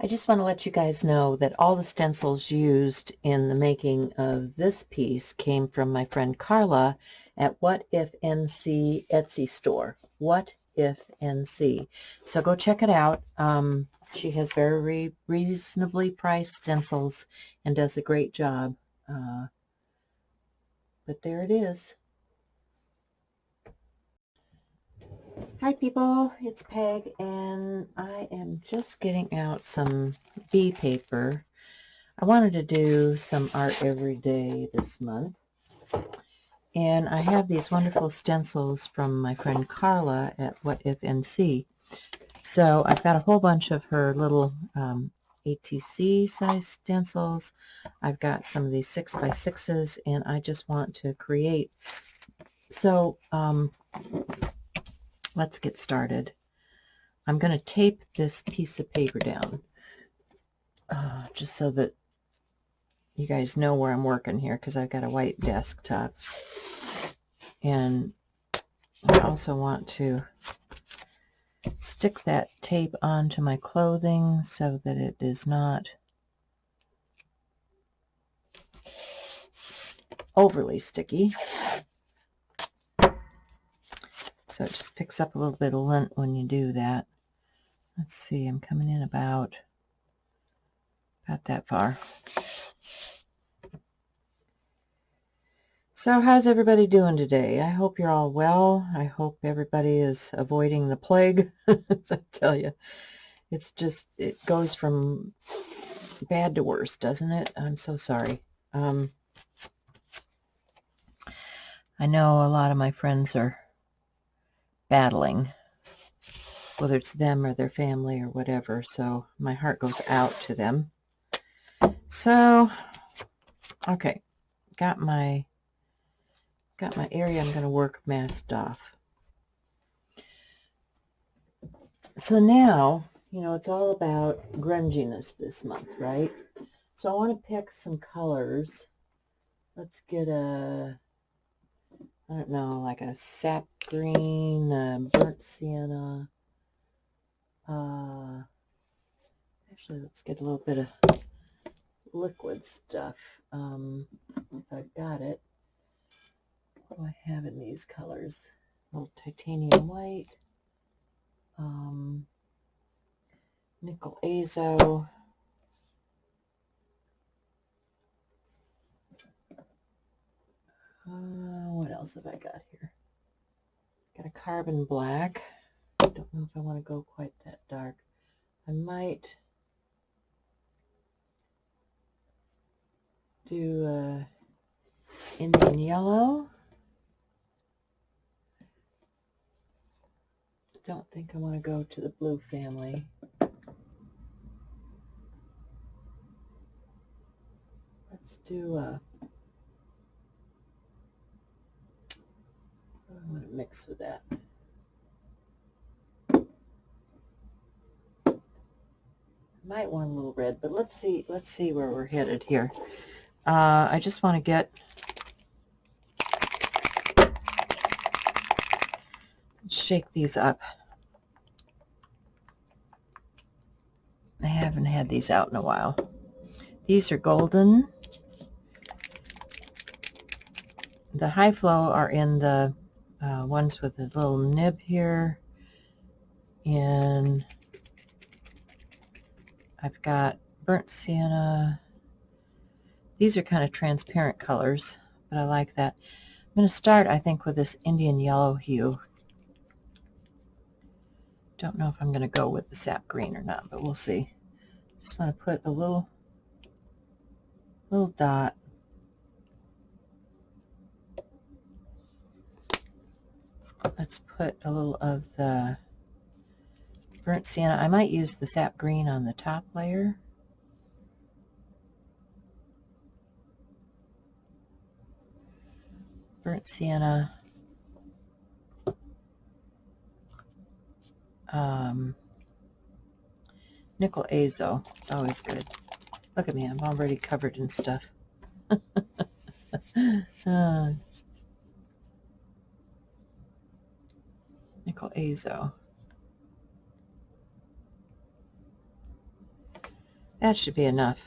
I just want to let you guys know that all the stencils used in the making of this piece came from my friend Carla at What If NC Etsy store. What If NC. So go check it out. She has very reasonably priced stencils and does a great job. But there it is. Hi people, it's Peg, and I am just getting out some bee paper. I wanted to do some art every day this month, and I have these wonderful stencils from my friend Carla at What If NC. So I've got a whole bunch of her little ATC size stencils. I've got some of these 6x6s, and I just want to create. So let's get started. I'm going to tape this piece of paper down just so that you guys know where I'm working here, because I've got a white desktop. And I also want to stick that tape onto my clothing so that it is not overly sticky. So it just picks up a little bit of lint when you do that. Let's see, I'm coming in about that far. So how's everybody doing today? I hope you're all well. I hope everybody is avoiding the plague. As I tell you, it's just, it goes from bad to worse, doesn't it? I'm so sorry. I know a lot of my friends are battling, whether it's them or their family or whatever, so my heart goes out to them. So, okay, got my area I'm going to work masked off. So now, you know, it's all about grunginess this month, right? So I want to pick some colors. Let's get I don't know, like a sap green, burnt sienna. Actually, let's get a little bit of liquid stuff. If I've got it. What do I have in these colors? A little titanium white, nickel azo, what else have I got here? Got a carbon black. I don't know if I want to go quite that dark. I might do Indian yellow. Don't think I want to go to the blue family. Let's do I want to mix with that. Might want a little red, but let's see where we're headed here. I just want to get shake these up. I haven't had these out in a while. These are golden. The high flow are in the ones with the little nib here, and I've got burnt sienna. These are kind of transparent colors, but I like that. I'm going to start, I think, with this Indian yellow hue. Don't know if I'm going to go with the sap green or not, but we'll see. Just want to put a little dot. Let's put a little of the burnt sienna. I might use the sap green on the top layer. Burnt sienna. Nickel azo. It's always good. Look at me, I'm already covered in stuff. Nickel azo. That should be enough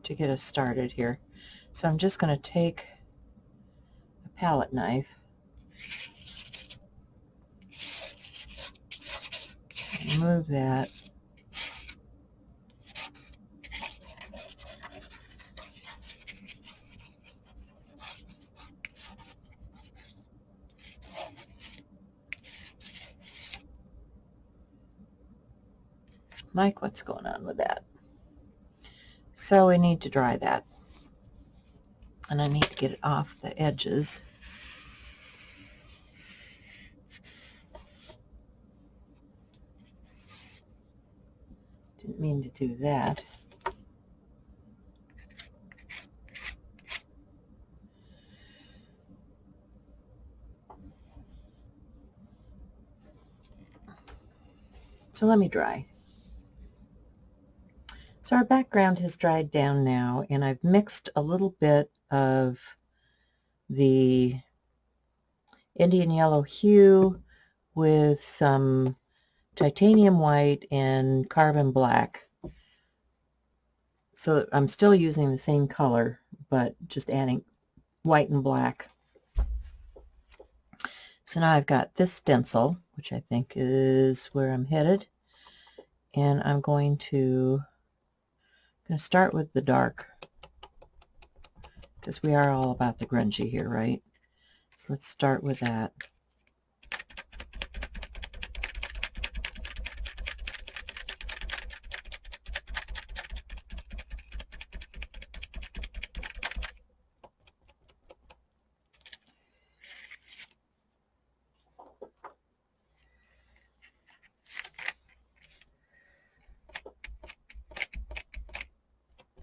to get us started here. So I'm just going to take a palette knife and move that. Like, what's going on with that? So we need to dry that. And I need to get it off the edges. Didn't mean to do that. So let me dry. So our background has dried down now, and I've mixed a little bit of the Indian yellow hue with some titanium white and carbon black. So I'm still using the same color, but just adding white and black. So now I've got this stencil, which I think is where I'm headed. And I'm going to start with the dark, because we are all about the grungy here, right? So let's start with that.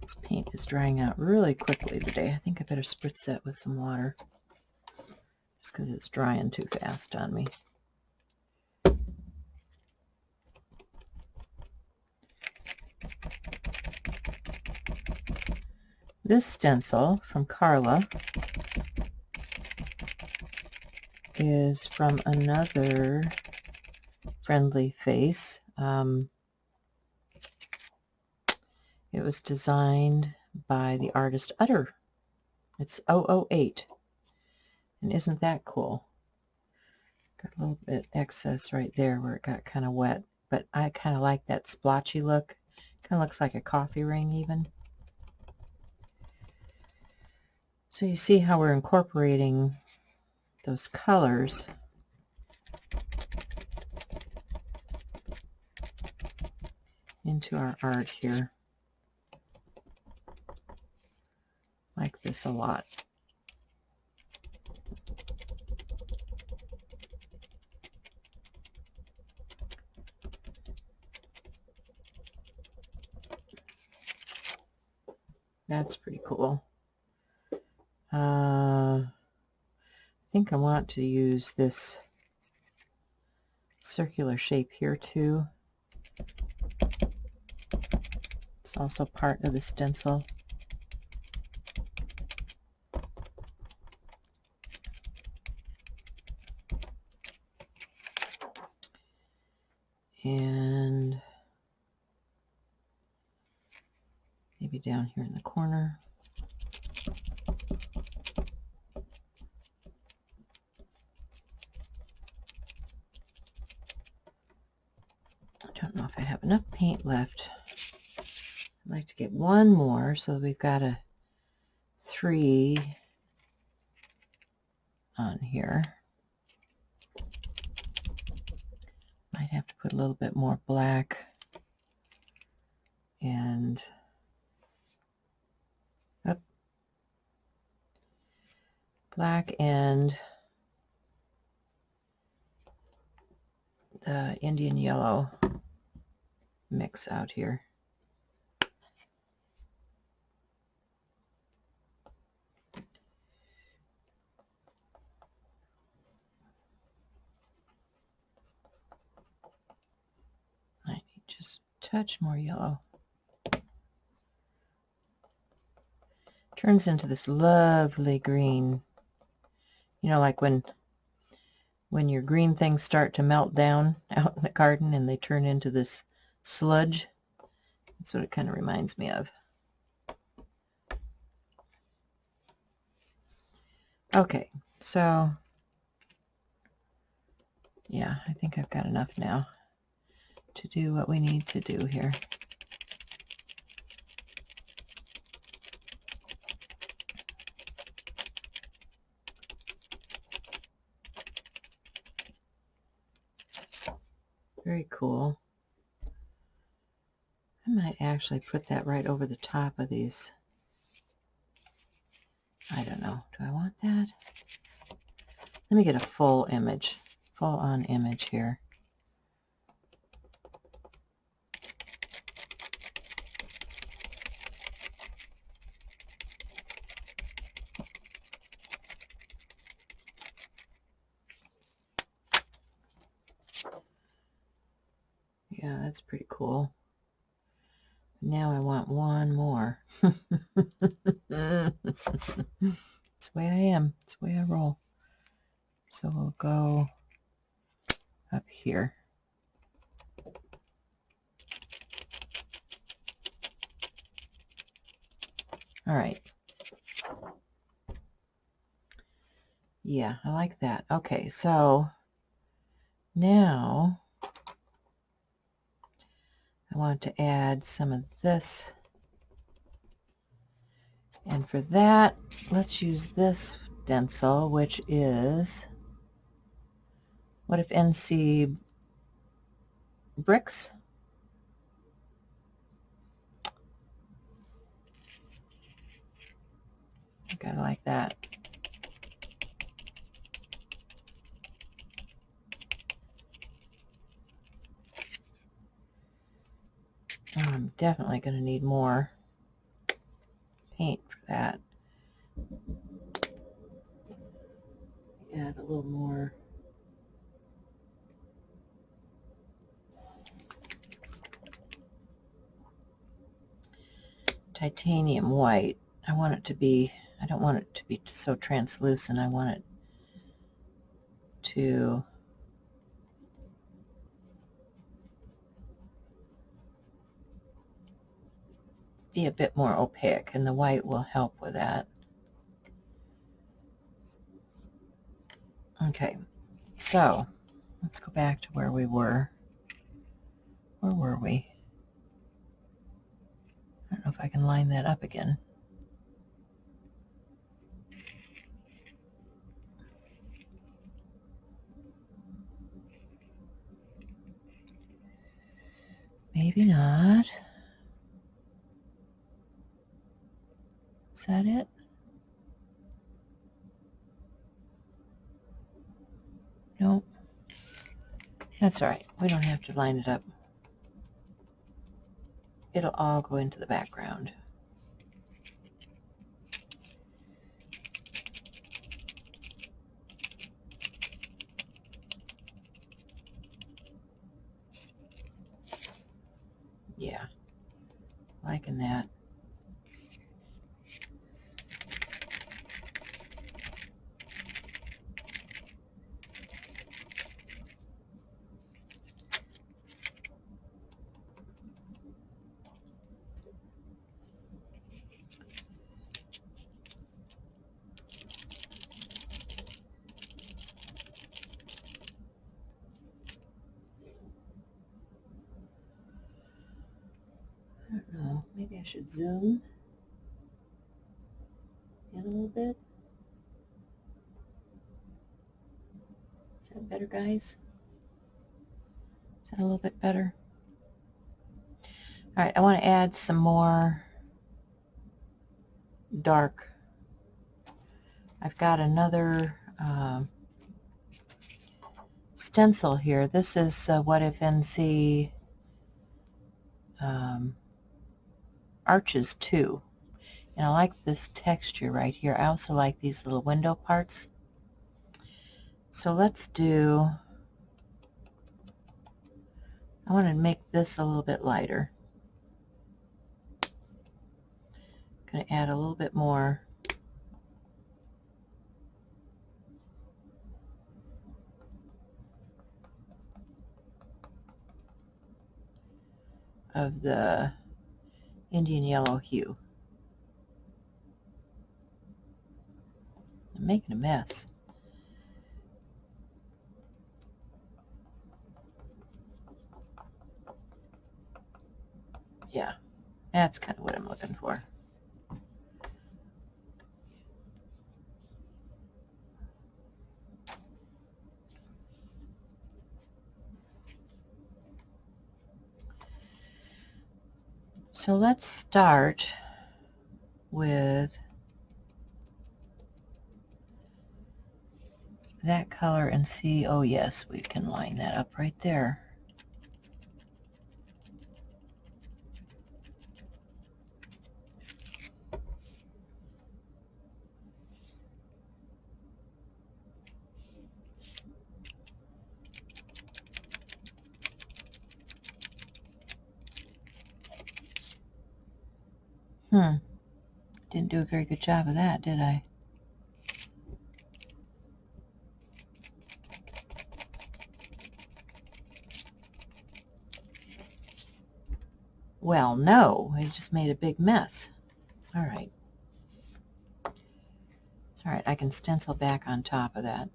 This paint is drying out really quickly today. I think I better spritz that with some water, just because it's drying too fast on me. This stencil from Carla is from another friendly face. It was designed by the artist Utter. It's 008. And isn't that cool? Got a little bit excess right there where it got kind of wet. But I kind of like that splotchy look. Kind of looks like a coffee ring even. So you see how we're incorporating those colors into our art here. Like this a lot. That's pretty cool. I think I want to use this circular shape here too. It's also part of the stencil. And maybe down here in the corner. I don't know if I have enough paint left. I'd like to get one more, so we've got a 3 on here. Might have to put a little bit more black and black and the Indian yellow mix out here. I need just a touch more yellow. Turns into this lovely green. You know, like when your green things start to melt down out in the garden and they turn into this sludge. That's what it kind of reminds me of. Okay, so yeah, I think I've got enough now to do what we need to do here. Very cool. I might actually put that right over the top of these. I don't know. Do I want that? Let me get a full image, full on image here. Yeah, that's pretty cool. Now I want one more. That's the way I am. That's the way I roll. So we'll go up here. All right. Yeah, I like that. Okay, so now I want to add some of this. And for that, let's use this stencil, which is What If NC Bricks. I kind of like that. I'm definitely going to need more paint for that. Add a little more. Titanium white. I want it to be, I don't want it to be so translucent. I want it to be a bit more opaque, and the white will help with that. Okay, so let's go back to where we were. Where were we? I don't know if I can line that up again. Maybe not. Is that it? Nope. That's all right. We don't have to line it up. It'll all go into the background. Yeah, liking that. I don't know, maybe I should zoom in a little bit. Is that better, guys? Is that a little bit better? All right, I want to add some more dark. I've got another stencil here. This is What If NC Arches 2. And I like this texture right here. I also like these little window parts. So let's do, I want to make this a little bit lighter. Going to add a little bit more of the Indian yellow hue. I'm making a mess. Yeah, that's kind of what I'm looking for. So let's start with that color and see, oh yes, we can line that up right there. Didn't do a very good job of that, did I? Well, no, I just made a big mess. All right. It's all right, I can stencil back on top of that.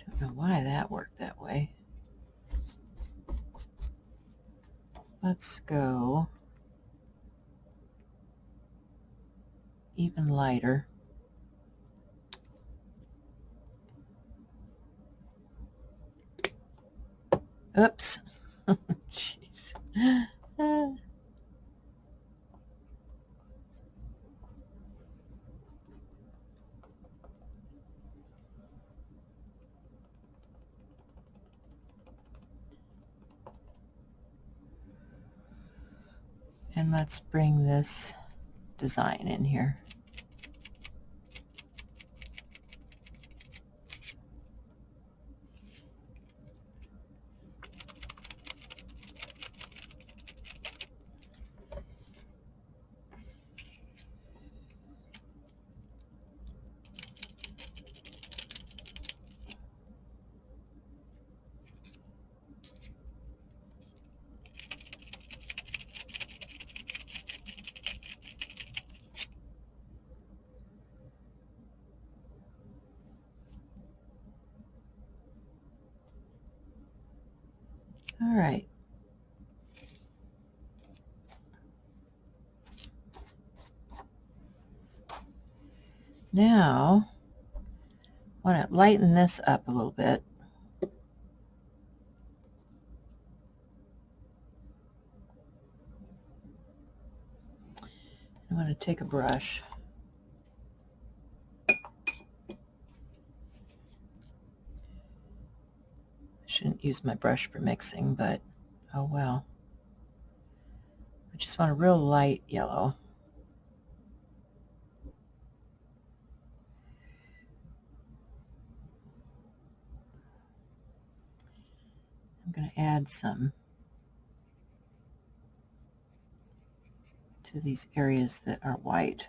Don't know why that worked that way. Let's go even lighter. Oops. Jeez. And let's bring this design in here. All right. Now, I want to lighten this up a little bit. I'm going to take a brush. I shouldn't use my brush for mixing, but oh well. I just want a real light yellow. I'm going to add some to these areas that are white.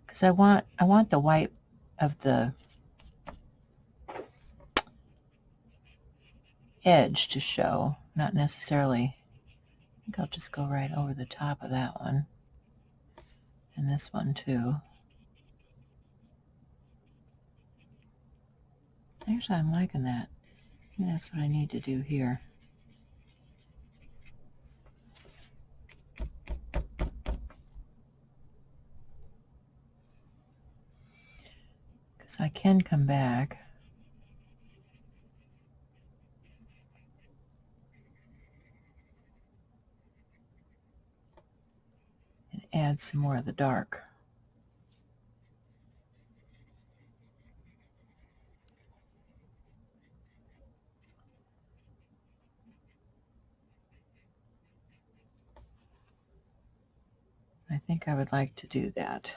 Because I want the white of the edge to show, not necessarily. I think I'll just go right over the top of that one. And this one too. Actually, I'm liking that. Maybe that's what I need to do here. Because I can come back and add some more of the dark. I think I would like to do that.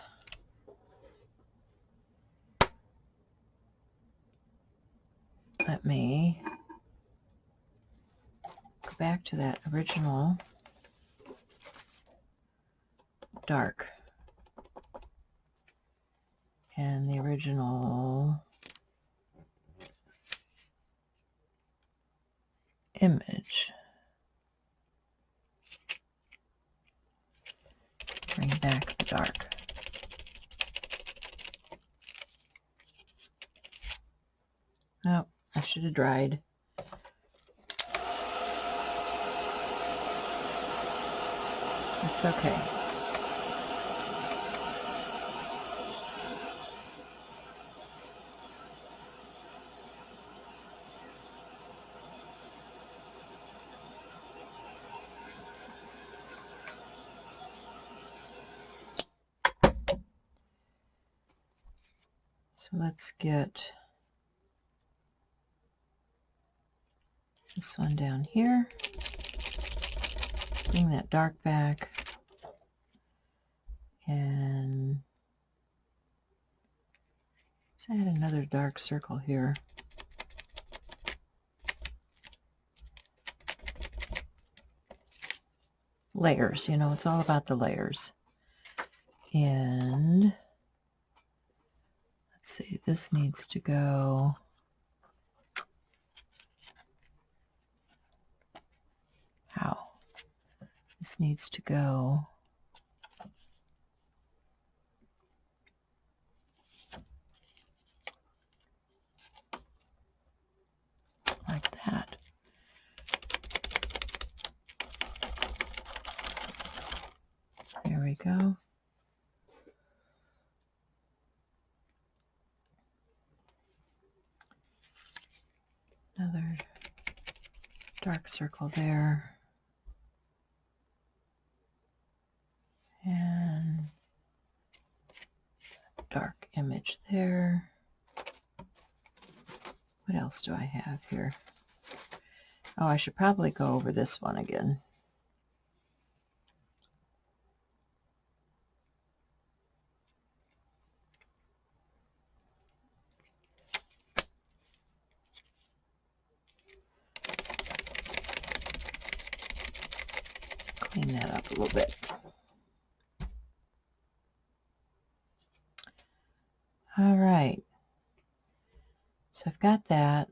Let me go back to that original dark and the original image. Bring back the dark. Oh, I should have dried. It's okay. So let's get this one down here. Bring that dark back. And let's add another dark circle here. Layers, you know, it's all about the layers. And let's see, this needs to go how? This needs to go like that. There we go. Another dark circle there. And dark image there. What else do I have here? Oh, I should probably go over this one again. Clean that up a little bit. All right. So I've got that.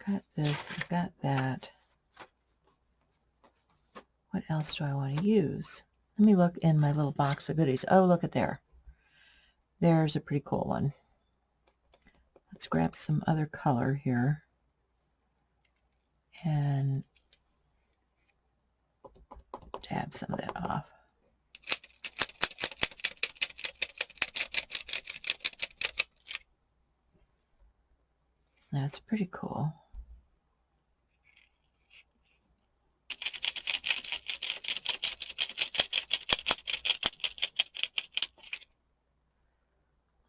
Got this. I've got that. What else do I want to use? Let me look in my little box of goodies. Oh, look at there. There's a pretty cool one. Let's grab some other color here. And dab some of that off. That's pretty cool.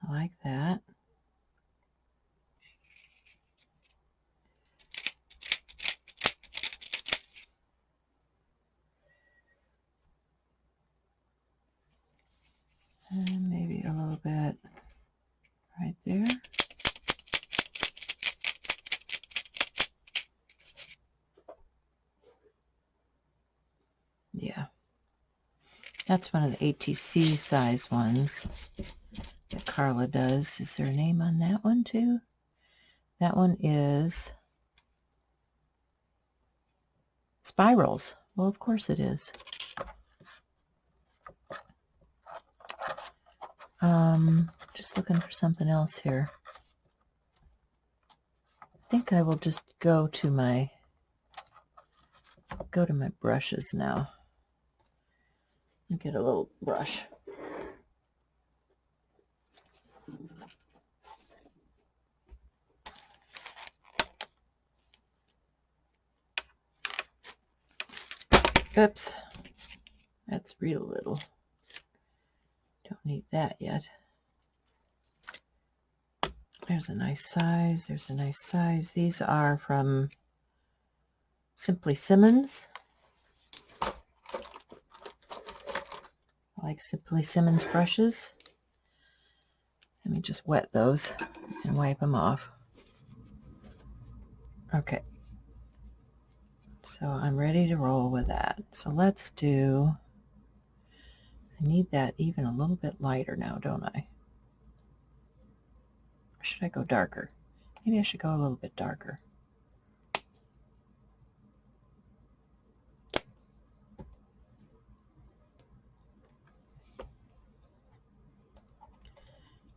I like that. And maybe a little bit right there. Yeah. That's one of the ATC size ones that Carla does. Is there a name on that one too? That one is Spirals. Well, of course it is. Just looking for something else here. I think I will just go to my brushes now. And get a little brush. Oops, that's real little. Don't need that yet. There's a nice size. There's a nice size. These are from Simply Simmons. like Simply Simmons brushes. Let me just wet those and wipe them off. Okay. So I'm ready to roll with that. So let's do, I need that even a little bit lighter now, don't I? Or should I go darker? Maybe I should go a little bit darker.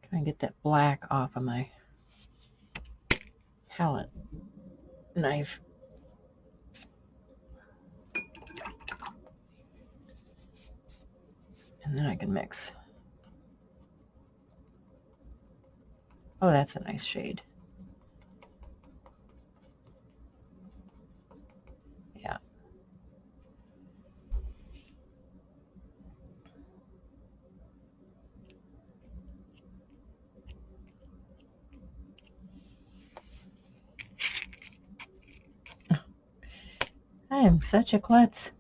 Try and get that black off of my palette knife. And then I can mix. Oh, that's a nice shade. Yeah. I am such a klutz.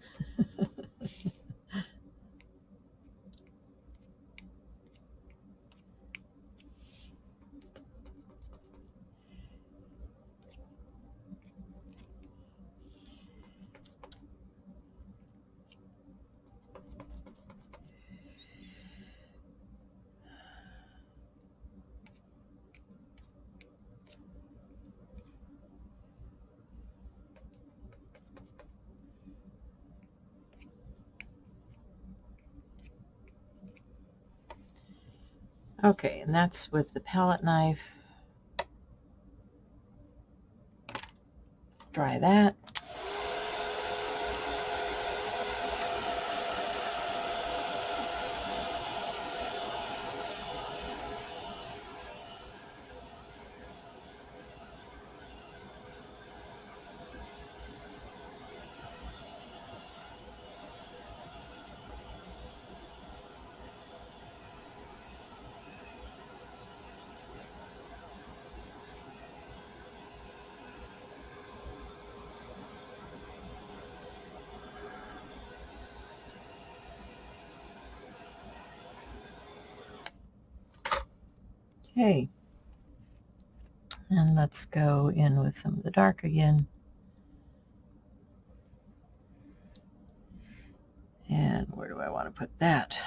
Okay, and that's with the palette knife. Dry that. Okay. And let's go in with some of the dark again. And where do I want to put that?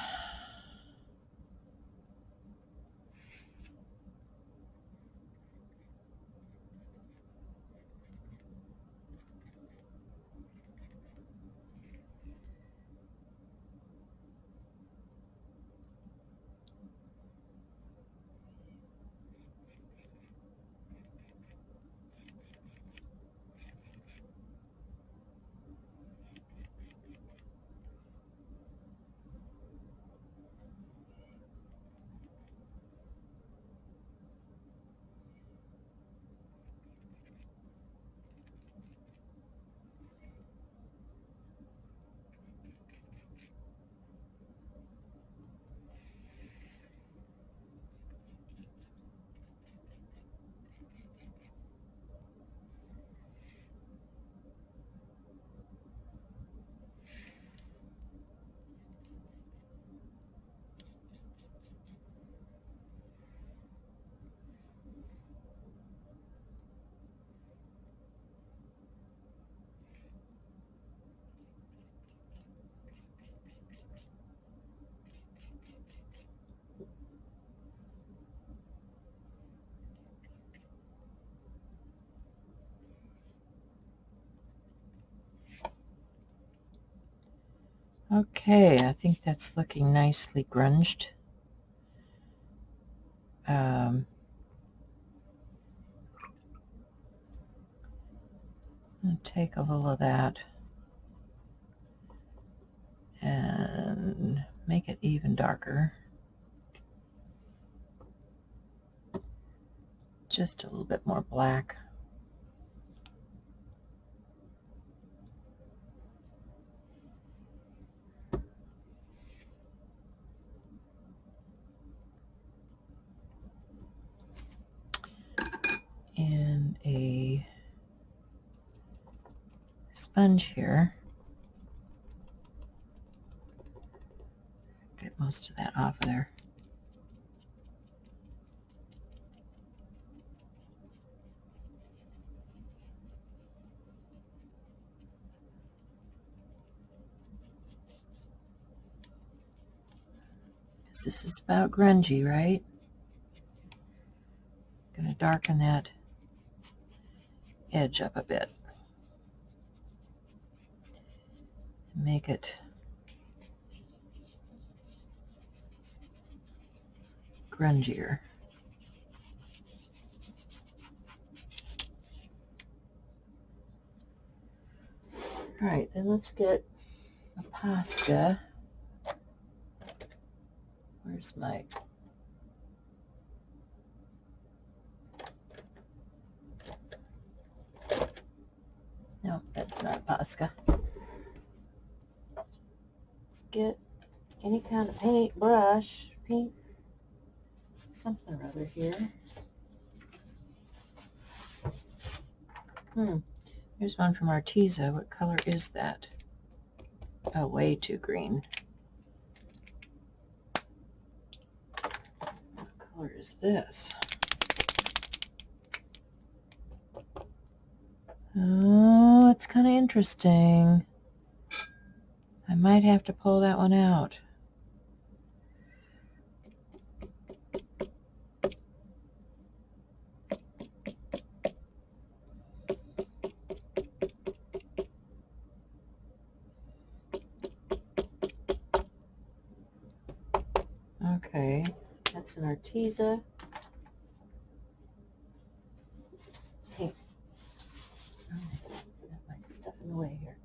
Okay, I think that's looking nicely grunged. I'll take a little of that and make it even darker. Just a little bit more black. And a sponge here. Get most of that off of there. This is about grungy, right? Gonna darken that edge up a bit. Make it grungier. All right, then let's get a pasta. Where's my... No, that's not Posca. Let's get any kind of paint brush, paint something or other here. Here's one from Arteza. What color is that? Oh, way too green. What color is this? Oh, it's kind of interesting. I might have to pull that one out. Okay, that's an Arteza. Hey, put my stuff in the way here.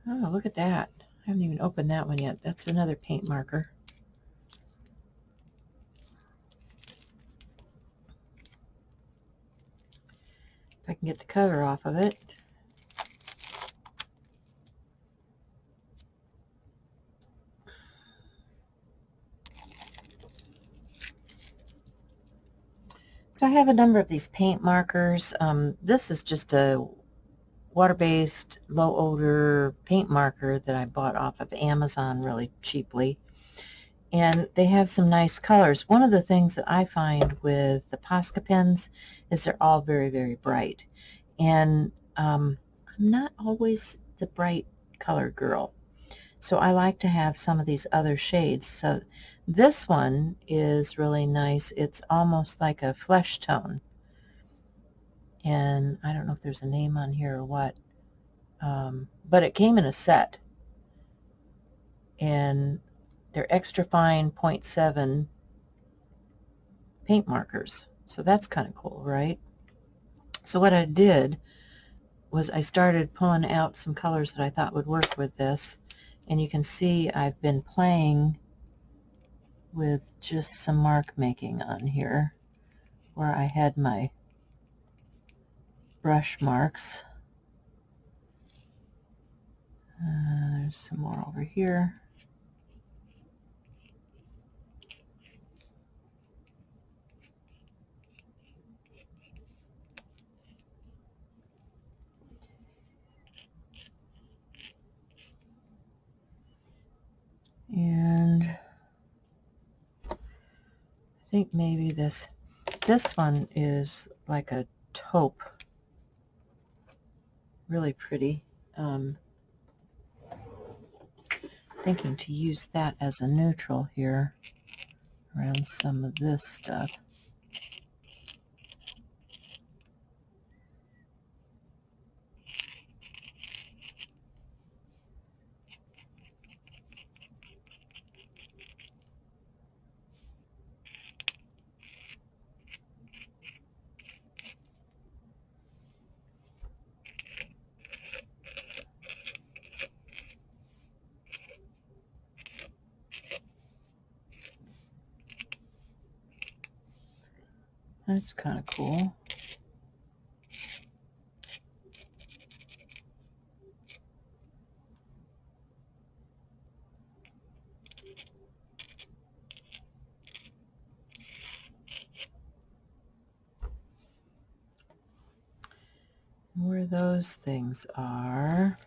Oh, look at that. I haven't even opened that one yet. That's another paint marker. If I can get the cover off of it. So I have a number of these paint markers. This is just a water-based, low-odor paint marker that I bought off of Amazon really cheaply. And they have some nice colors. One of the things that I find with the Posca pens is they're all very, very bright. And I'm not always the bright color girl. So I like to have some of these other shades. So this one is really nice. It's almost like a flesh tone. And I don't know if there's a name on here or what. But it came in a set. And they're extra fine 0.7 paint markers. So that's kind of cool, right? So what I did was I started pulling out some colors that I thought would work with this. And you can see I've been playing with just some mark making on here where I had my brush marks. There's some more over here. And I think maybe this one is like a taupe. Really pretty. Thinking to use that as a neutral here around some of this stuff. That's kind of cool. Where those things are.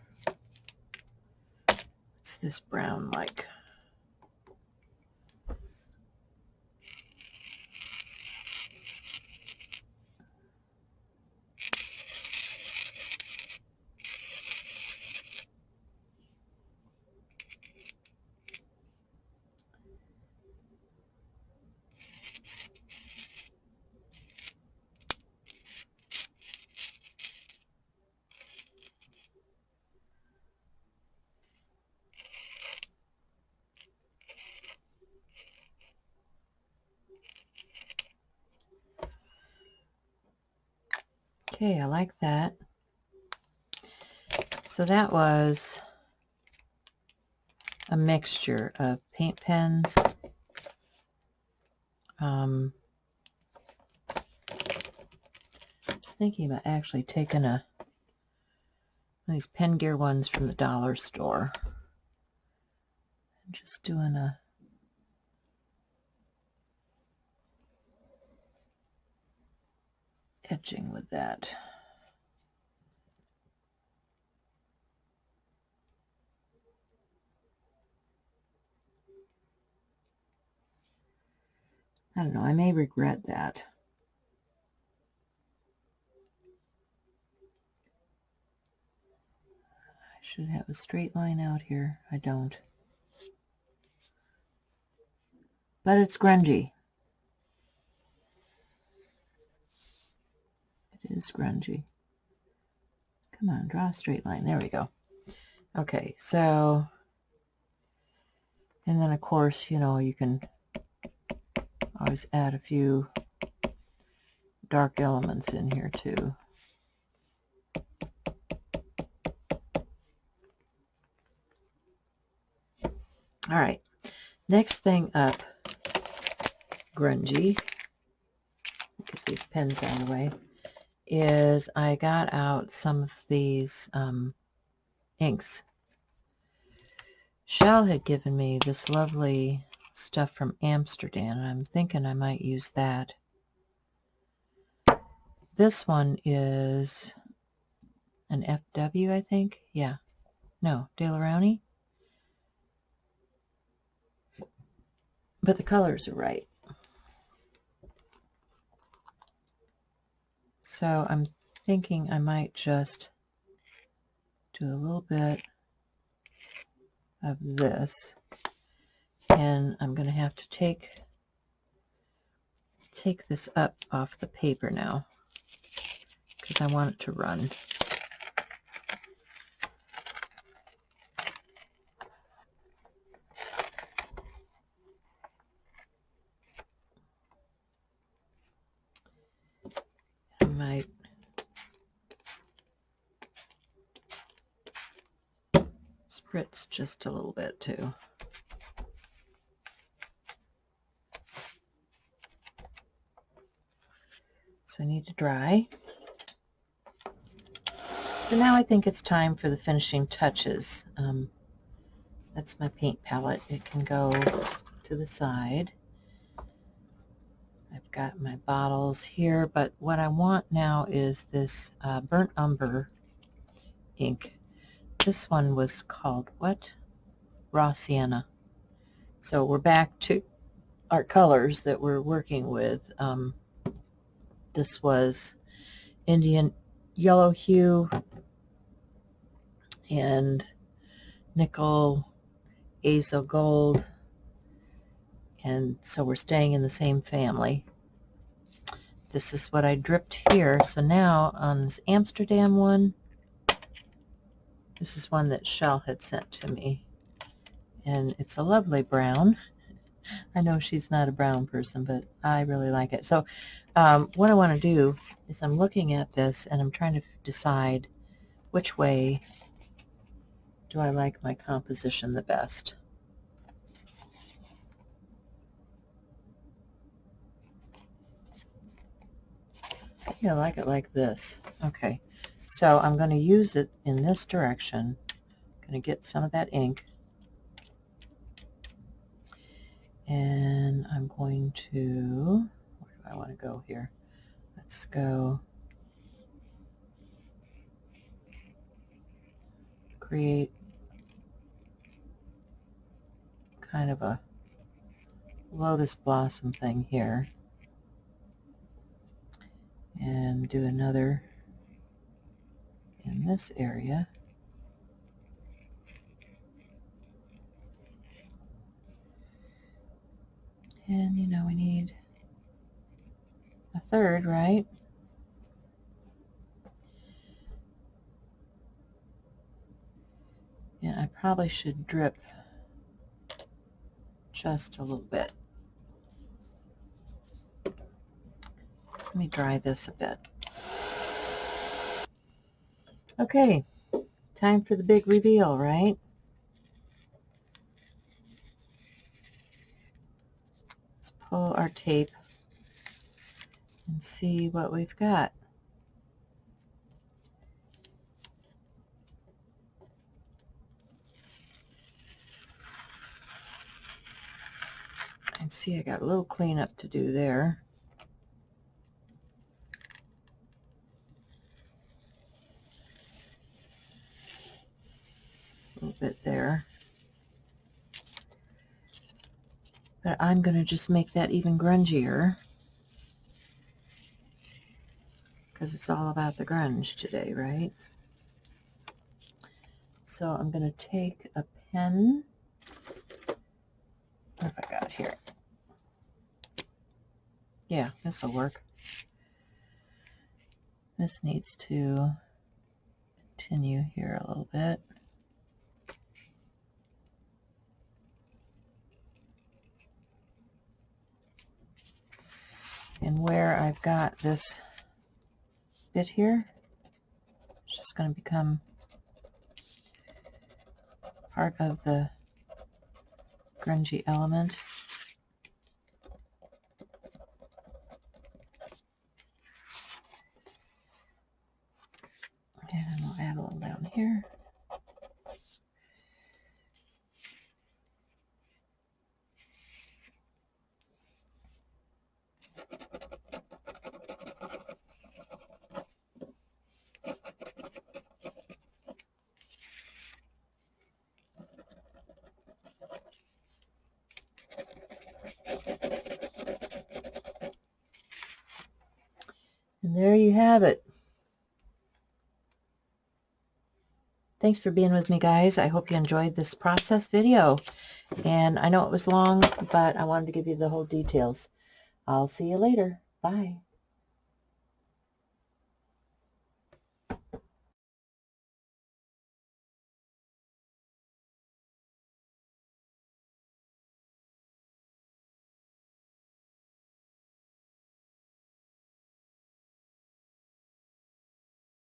What's this brown like? Okay, I like that. So that was a mixture of paint pens, I was thinking about actually taking one of these Pen Gear ones from the dollar store and just doing a etching with that. I don't know, I may regret that. I should have a straight line out here. I don't. But it's grungy. It is grungy. Come on, draw a straight line. There we go. Okay, so, and then of course, you know, you can always add a few dark elements in here too. All right, next thing up, grungy, get these pens out of the way, is I got out some of these inks. Shell had given me this lovely stuff from Amsterdam, and I'm thinking I might use that. This one is an FW, I think. Yeah. No, De La Rowney. But the colors are right. So I'm thinking I might just do a little bit of this. And I'm going to have to take this up off the paper now because I want it to run. I might spritz just a little bit too. So I need to dry. So now I think it's time for the finishing touches. That's my paint palette. It can go to the side. I've got my bottles here, but what I want now is this burnt umber ink. This one was called what? Raw Sienna. So we're back to our colors that we're working with. This was Indian yellow hue and nickel azo gold, and so we're staying in the same family. This is what I dripped here. So now on this Amsterdam one, this is one that Shell had sent to me, and it's a lovely brown. I know she's not a brown person, but I really like it. So what I want to do is I'm looking at this and I'm trying to decide which way do I like my composition the best. I think I like it like this. Okay, so I'm going to use it in this direction. I'm going to get some of that ink, and I'm going to, where do I want to go here? Let's go create kind of a lotus blossom thing here, and do another in this area. And you know, we need a third, right? And I probably should drip just a little bit. Let me dry this a bit. Okay, time for the big reveal, right? Let's pull our tape and see what we've got. And see, I got a little cleanup to do there. A little bit there. But I'm going to just make that even grungier, because it's all about the grunge today, right? So I'm going to take a pen. What have I got here? Yeah, this will work. This needs to continue here a little bit. And where I've got this bit here, it's just going to become part of the grungy element. And we'll add a little down here. And there you have it. Thanks for being with me, guys. I hope you enjoyed this process video. And I know it was long, but I wanted to give you the whole details. I'll see you later. Bye.